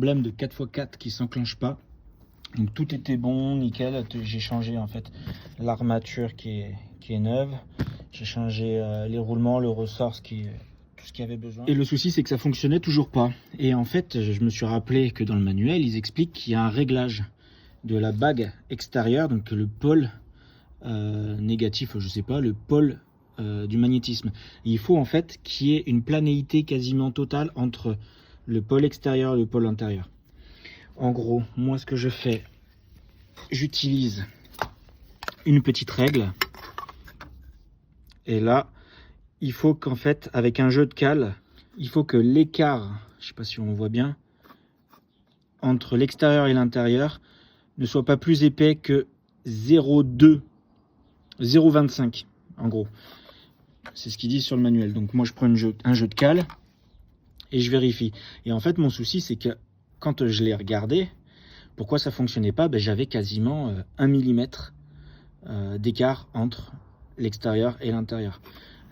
problème de 4x4 qui s'enclenche pas. Donc tout était bon, nickel. J'ai changé en fait l'armature qui est neuve. J'ai changé les roulements, le ressort, tout ce qu'il y avait besoin. Et le souci, c'est que ça fonctionnait toujours pas. Et en fait, je me suis rappelé que dans le manuel, ils expliquent qu'il y a un réglage de la bague extérieure, donc le pôle négatif, je sais pas, le pôle du magnétisme. Et il faut en fait qu'il y ait une planéité quasiment totale entre le pôle extérieur et le pôle intérieur. En gros, moi ce que je fais, j'utilise une petite règle. Et là, il faut qu'en fait, avec un jeu de cale, il faut que l'écart, je sais pas si on voit bien, entre l'extérieur et l'intérieur ne soit pas plus épais que 0,2, 0,25 en gros. C'est ce qu'ils disent sur le manuel. Donc moi je prends un jeu de cale et je vérifie. Et en fait mon souci c'est que quand je l'ai regardé, pourquoi ça fonctionnait pas, ben, j'avais quasiment 1 mm d'écart entre l'extérieur et l'intérieur.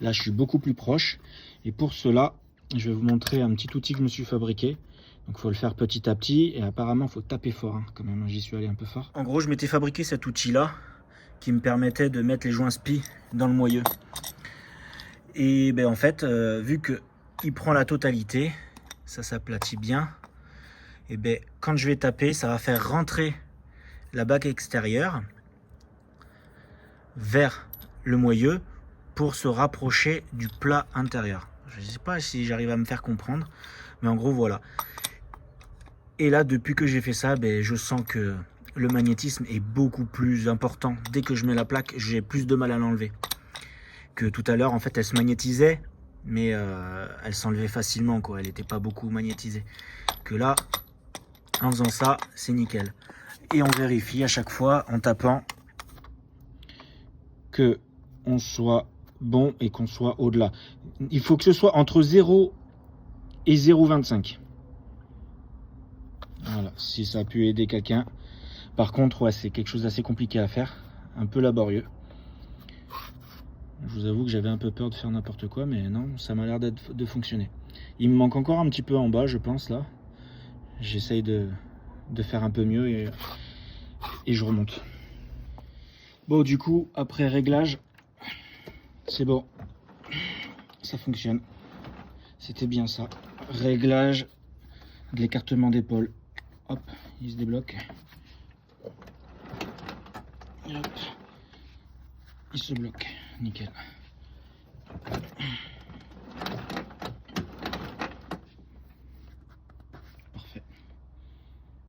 Là je suis beaucoup plus proche et pour cela je vais vous montrer un petit outil que je me suis fabriqué. Donc il faut le faire petit à petit et apparemment il faut taper fort hein, quand même, j'y suis allé un peu fort. En gros je m'étais fabriqué cet outil là qui me permettait de mettre les joints spi dans le moyeu. Et ben en fait vu que il prend la totalité, ça s'aplatit bien, et ben quand je vais taper ça va faire rentrer la bague extérieure vers le moyeu pour se rapprocher du plat intérieur. Je ne sais pas si j'arrive à me faire comprendre, mais en gros voilà. Et là depuis que j'ai fait ça, ben, je sens que le magnétisme est beaucoup plus important. Dès que je mets la plaque, j'ai plus de mal à l'enlever. Que tout à l'heure en fait elle se magnétisait, mais elle s'enlevait facilement quoi, elle n'était pas beaucoup magnétisée. Que là, en faisant ça, c'est nickel. Et on vérifie à chaque fois en tapant que on soit bon et qu'on soit au-delà. Il faut que ce soit entre 0 et 0,25. Voilà, si ça a pu aider quelqu'un. Par contre, ouais, c'est quelque chose d'assez compliqué à faire, un peu laborieux. Je vous avoue que j'avais un peu peur de faire n'importe quoi, mais non, ça m'a l'air de fonctionner. Il me manque encore un petit peu en bas, je pense, là. J'essaye de faire un peu mieux et je remonte. Bon, du coup, après réglage, c'est bon. Ça fonctionne. C'était bien ça. Réglage de l'écartement d'épaule. Hop, il se débloque. Et hop, il se bloque. Nickel.